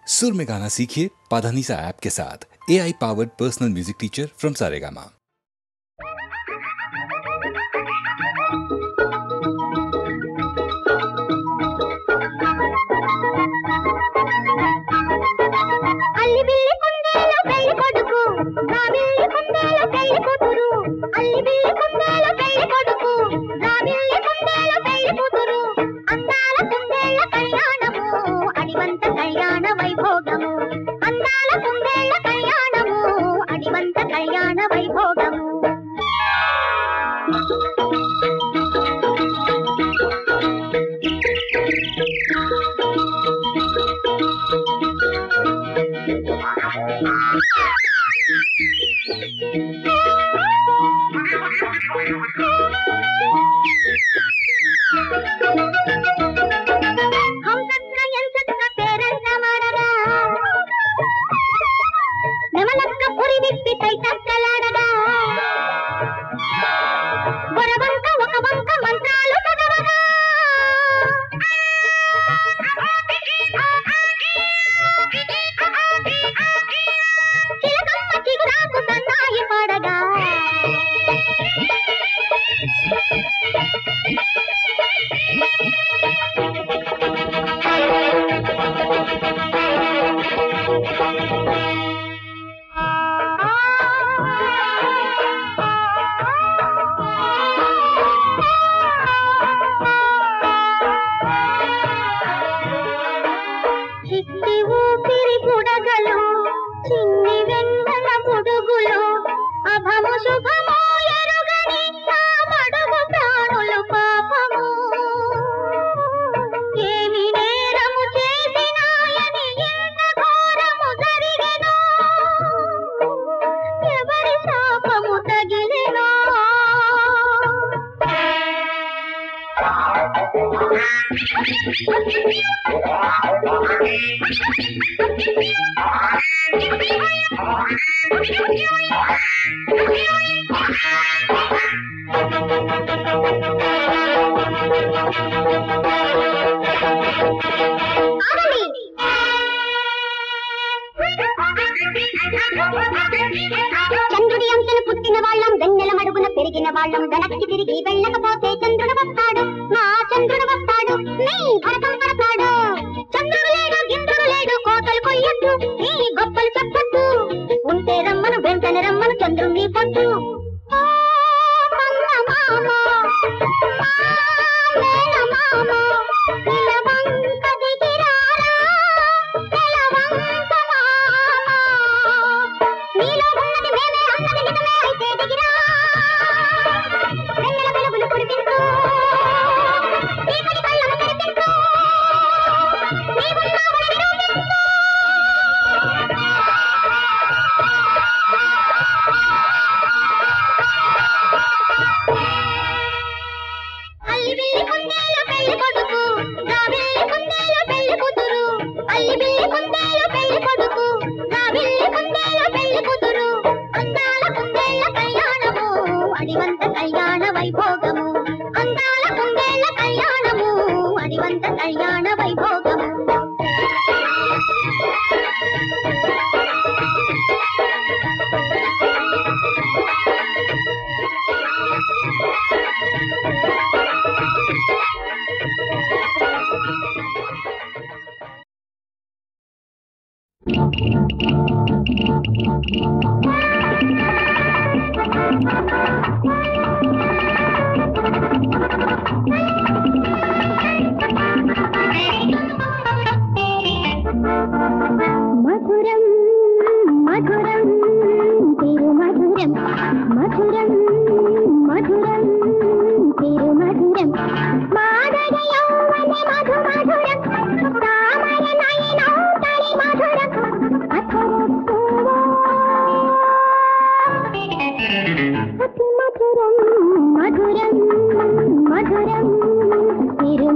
सुर में गाना सीखिए पाधानीसा ऐप के साथ। AI powered personal music teacher from Saregama. చంద్రుడి అంశను పుట్టిన వాళ్ళం వెన్నెల మడుగున పెరిగిన వాళ్ళం వెనక్కి తిరిగి వెళ్ళకపోతే చంద్రుడు వస్తాడు, మా చంద్రుడు వస్తాడు, నీ భరతం పడతాడు. చంద్రుడు లేడు ఇంద్రుడు లేడు కోతలు కొయ్యొద్దు, నీ గొప్పలు చెప్పొద్దు, ఉంటే రమ్మను వెంటనే రమ్మను చంద్రుణ్ణి పొద్దు.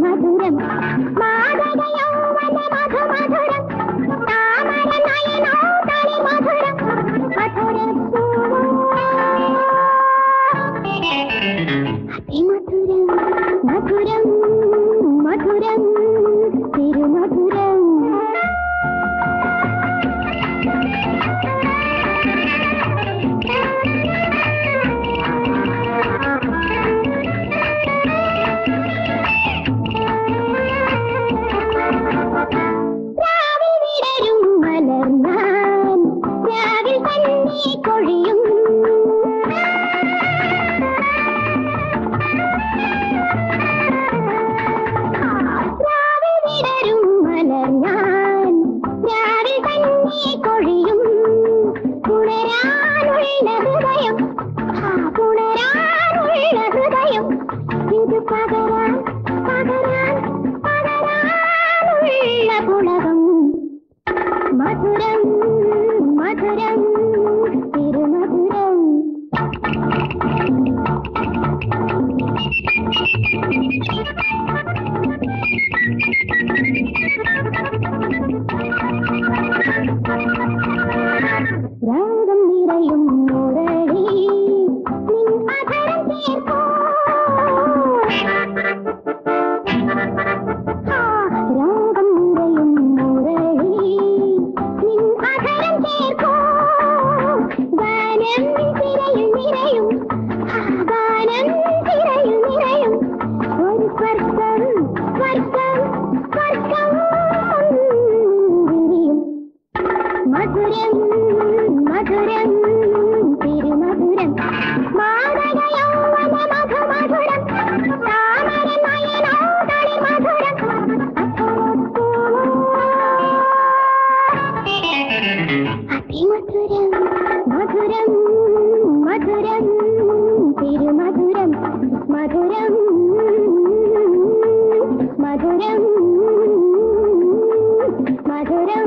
మధురం మాదగ యౌవన మధు మధురం తామర నయనో మధురం మధురం తిరు మధురం మధురం మధురం మధురం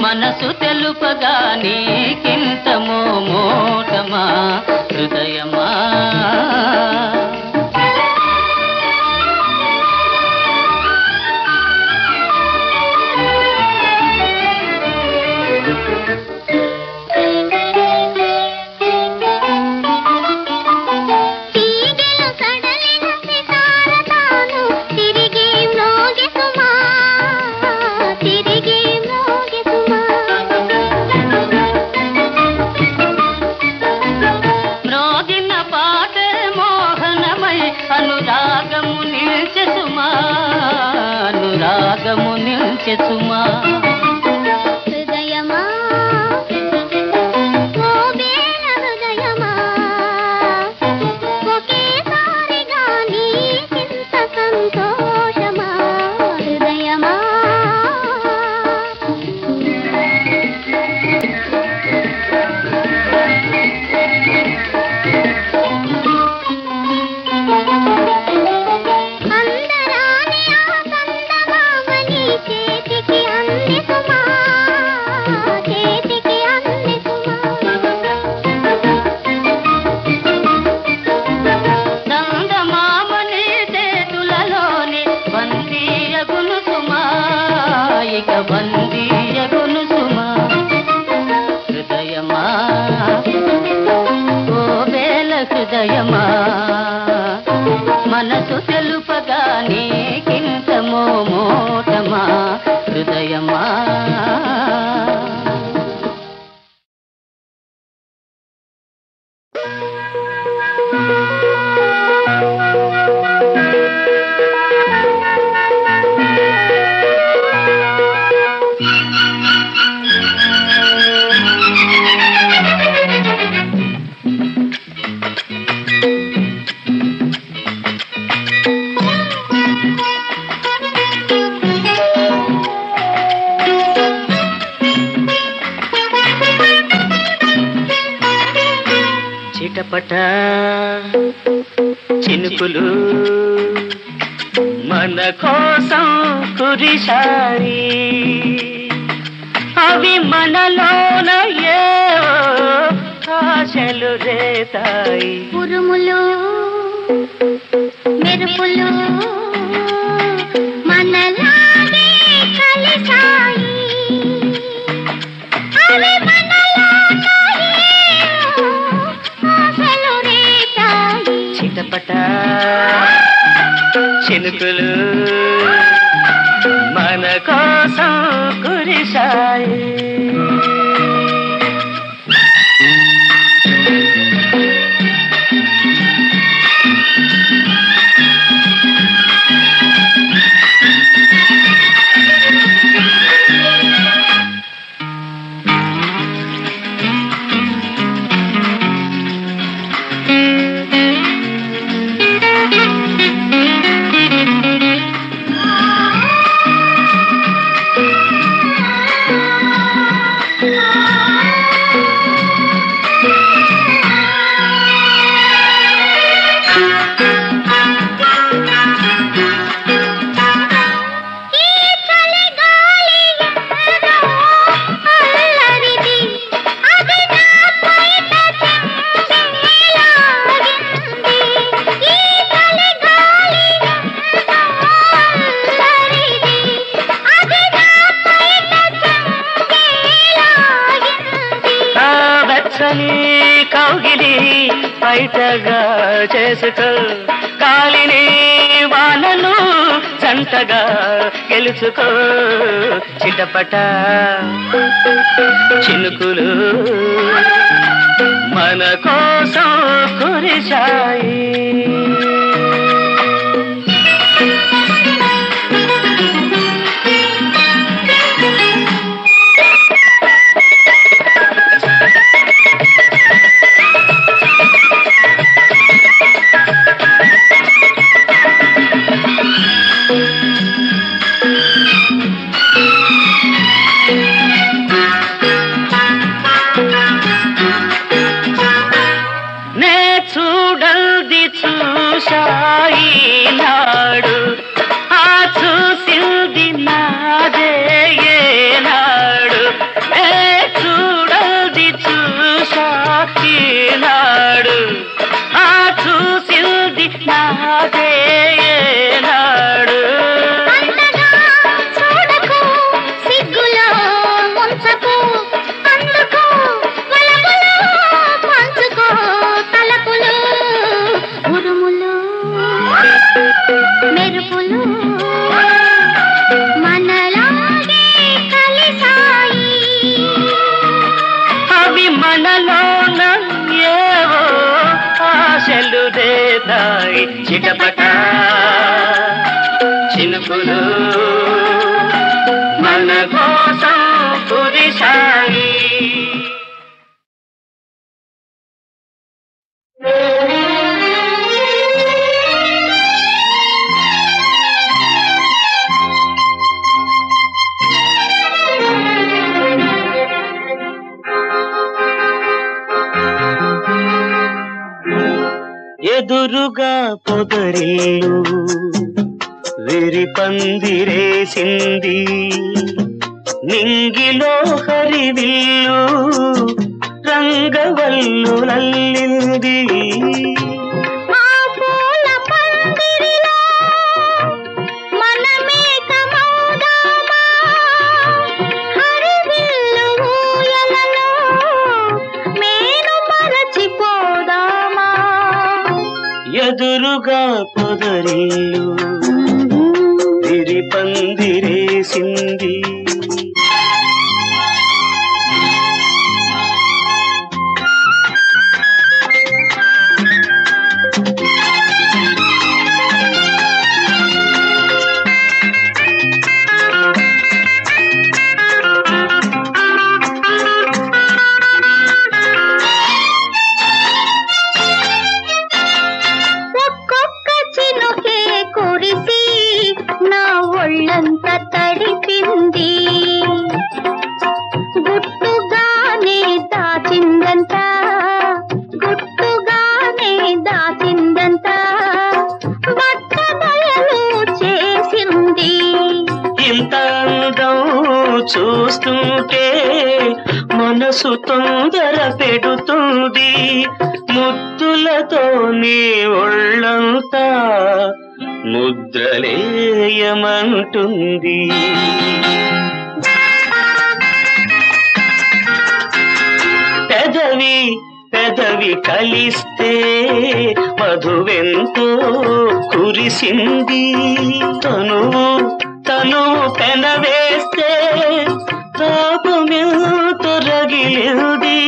మనసు తెలుపగా నీకింత మోమోటమా హృదయమా హృదయమా హృదయమా. చిటపట చినుకులు మన కోసం కురిశాయి, అవి మనలోన ఏవో ఆశలు రేతాయి. ఉరుములు మెరుపులు మనలాగే కలిసాయి, అవి మనలోన ఏవో ఆశలు రేతాయి. చిటపట చినుకులు మన కోసం కురిశాయి. కౌగిలి బయటగా చేసుకో, కాలిని వానను జంటగా గెలుచుకో. చిటపట చినుకులు మన కోసం కురిశాయి. నాడు ఆ చూసింది నాదే ఏనాడు, చూడది చూశాయి నాడు ఆ చూసింది నాదే ఏనాడు. చూడకు సిగ్గులో ముంచకు, అందుకు వలపులు పంచుకో తలపులు. ఉరుములు మెరుపులు మనలాగే కలిసాయి, అవి మనలోన ఏవో ఆశలు రేతాయి. చిటపట చినుకులు మన కోసం కురిశాయి. ఎదురుగా పొదరిల్లు విరి పందిరేసింది, నింగిలో హరివిల్లు రంగవల్లులల్లింది. ఎదురుగా పొదరిల్లు విరి పందిరేసింది, చూస్తుంటే మనసు తొందర పెడుతుంది, ముద్దులతో నీ ఒళ్ళంతా ముద్రలేయమంటుంది. పెదవి పెదవి కలిస్తే మధువెంతో కురిసింది, తనువు తనువు పెనవేస్తే తాపమెంతో రగిలింది.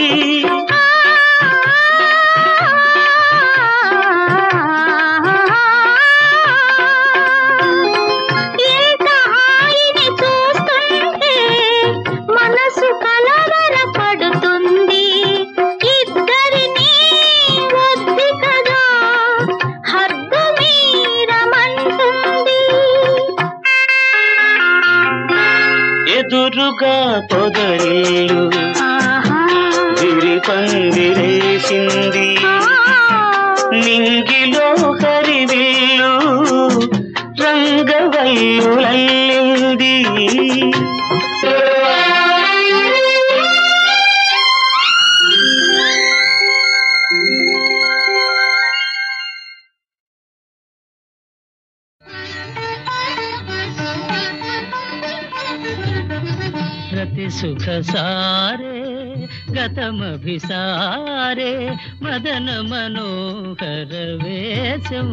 ఎదురుగా పొదరిల్లు విరిపందిరేసింది, నింగిలో హరివిల్లు రంగవల్లులల్లింది. ప్రతి సుఖ సారే గతమభిసారే మదన మనోహర వేషం,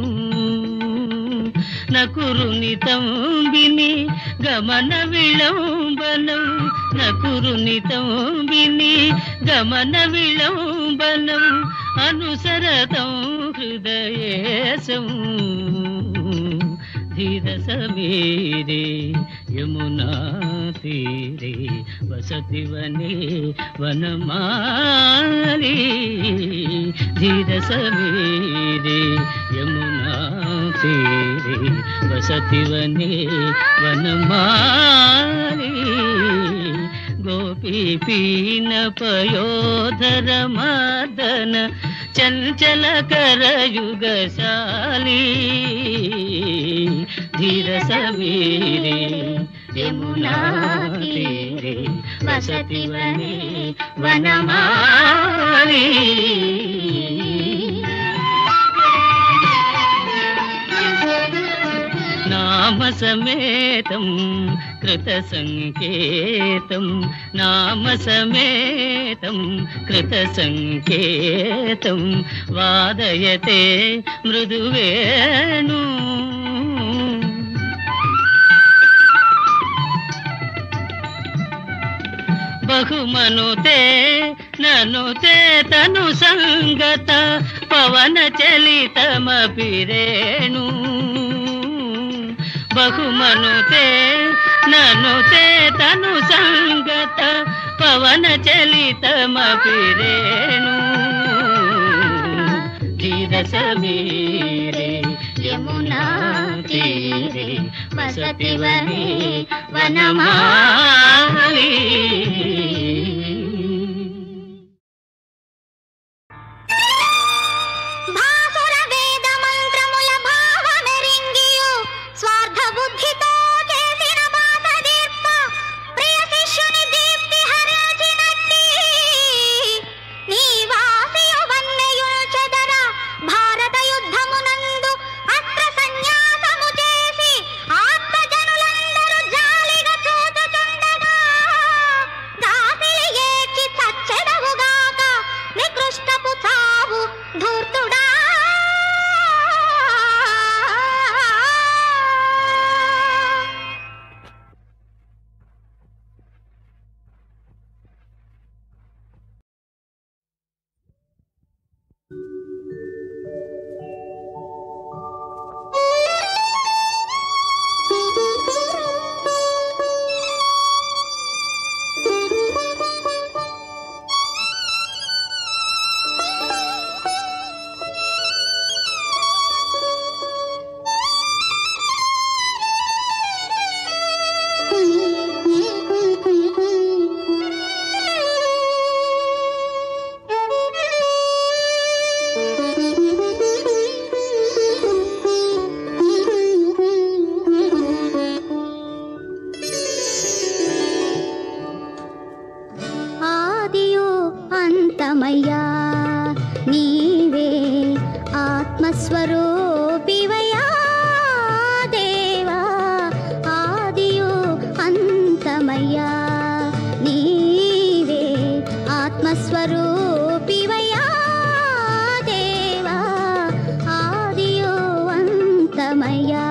నకురునితం విని గమన విళంబనం, నకురునితం విని గమన విళంబనం, అనుసరతం హృదయేశం. ధీర సమీరే యమునా తీరే వసతి వనే వనమాలి, ధీర సమీరే యమునా తీరే వసతి వనే వనమాలి. గోపీ పీన పయోధర మదన చంచల కరయుగశాలి, ధీర సమీరే యమునా తీరే వసతి వనే వనమాలి. నామ సమేతం కృత సంకేతం, నామ సమేతం కృత సంకేతం, వాదయతే మృదువేణు. బహుమనుతే ననుతే తను సంగత పవన చలితమపి రేణు, బహుమనుతే ననుతే తను సంగత పవన చలితమపి రేణు, ధీర సమీరే యమునా తీరే వసతి వనే వనమాలి. ఆత్మజనులందరూ జాలిగా చూచుచుండగా ఆత్మస్వరూపివయా దేవా ఆదియు అంతమయ్యా నీవే ఆత్మస్వరూపివయా దేవా ఆదియు అంతమయ్యా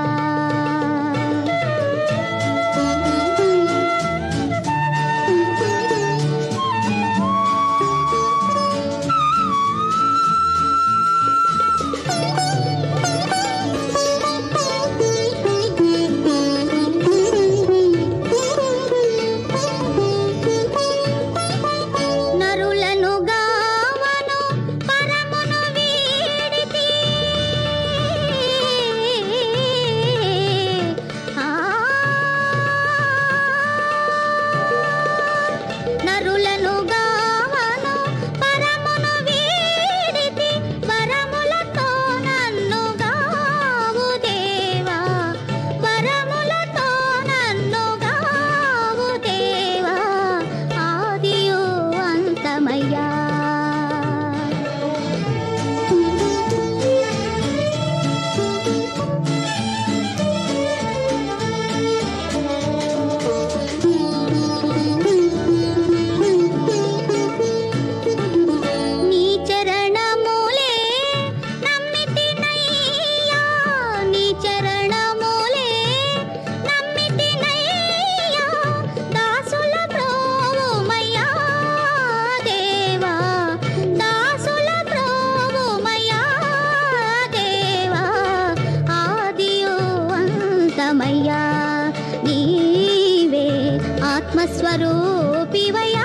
ఆత్మస్వరూపివయా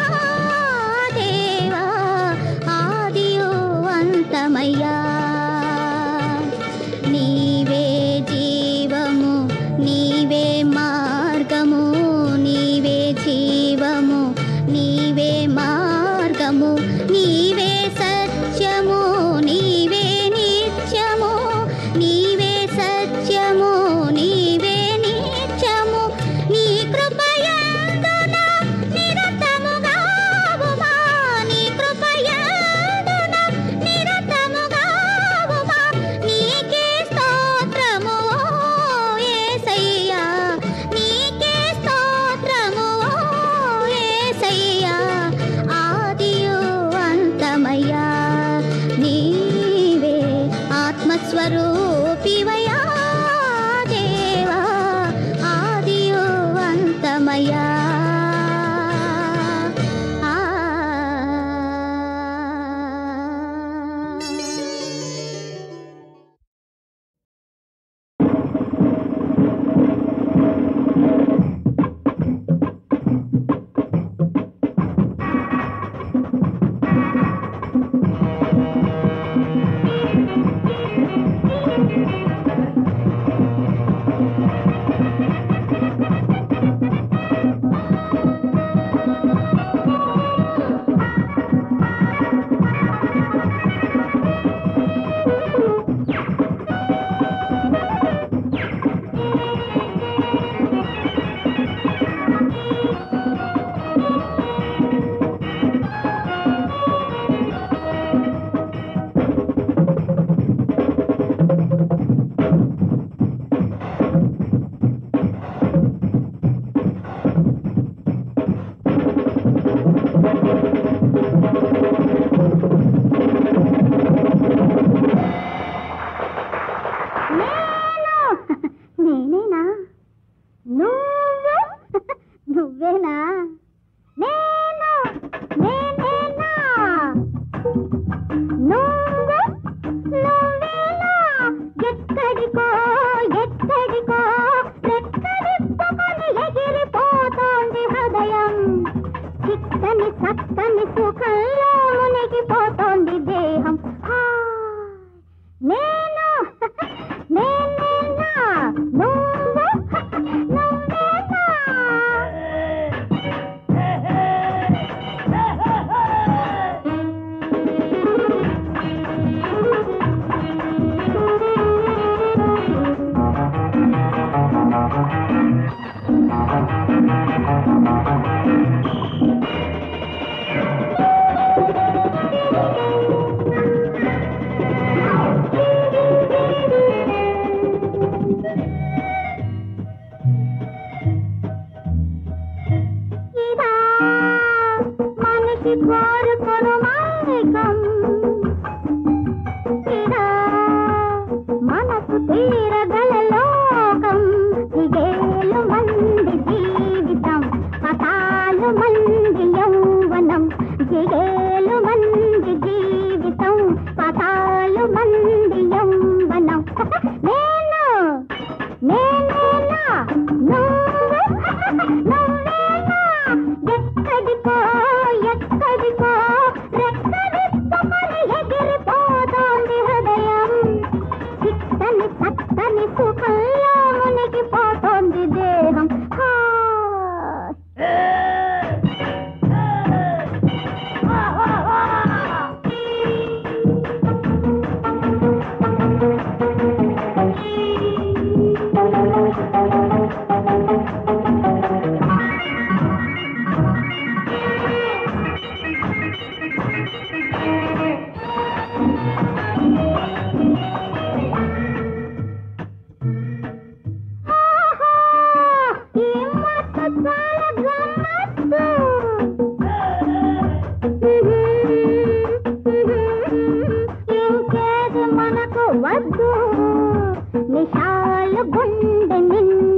దేవా ఆదియు అంతమయ్యా నీవే జీవము నీవే మార్గము నీవే జీవము నీవే మార్గము నీవే సత్యము నీవే నిత్యము నీవే సత్యము నీవే నిత్యము నీ కృపయందున నిరతముగావుమా నీ కృపయందున నిరతముగావుమా నీకే స్తోత్రము యేసయ్యా నీకే స్తోత్రము యేసయ్యా ఆదియు అంతమయ్యా నీవే ఆత్మస్వరూపివయా దేవా ఆదియు అంతమయ్యా నేనేనా నువ్వు నువ్వేనా నేను నేనేనా నువ్వు నువ్వేనా ఎక్కడికో ఎక్కడికో రెక్కడిప్పుకొని ఎగిరిపోతోంది హృదయం చిక్కని చక్కని సుఖంలో మునిగిపోతోంది దేహం నేను నేనేనా నువ్వు నువ్వేనా చిలిపి కోరుకొను మైకం మనసు తీరగల లోకం దిగేలు మంది జీవితం పతాలు మంది యౌవనం దిగేలు మంది జీవితం పతాలు మంది యౌవనం నేనేనా నువ్వేనా ఎక్కడికో ఎక్కడికో రెక్కడిప్పమని ఎగిరిపోతోంది హృదయం చిత్తని చత్తని సుఖంలో మునిగిపోతోంది దేహం ఇంకేది మనకు వద్దు నిశాలు గుండె నిండు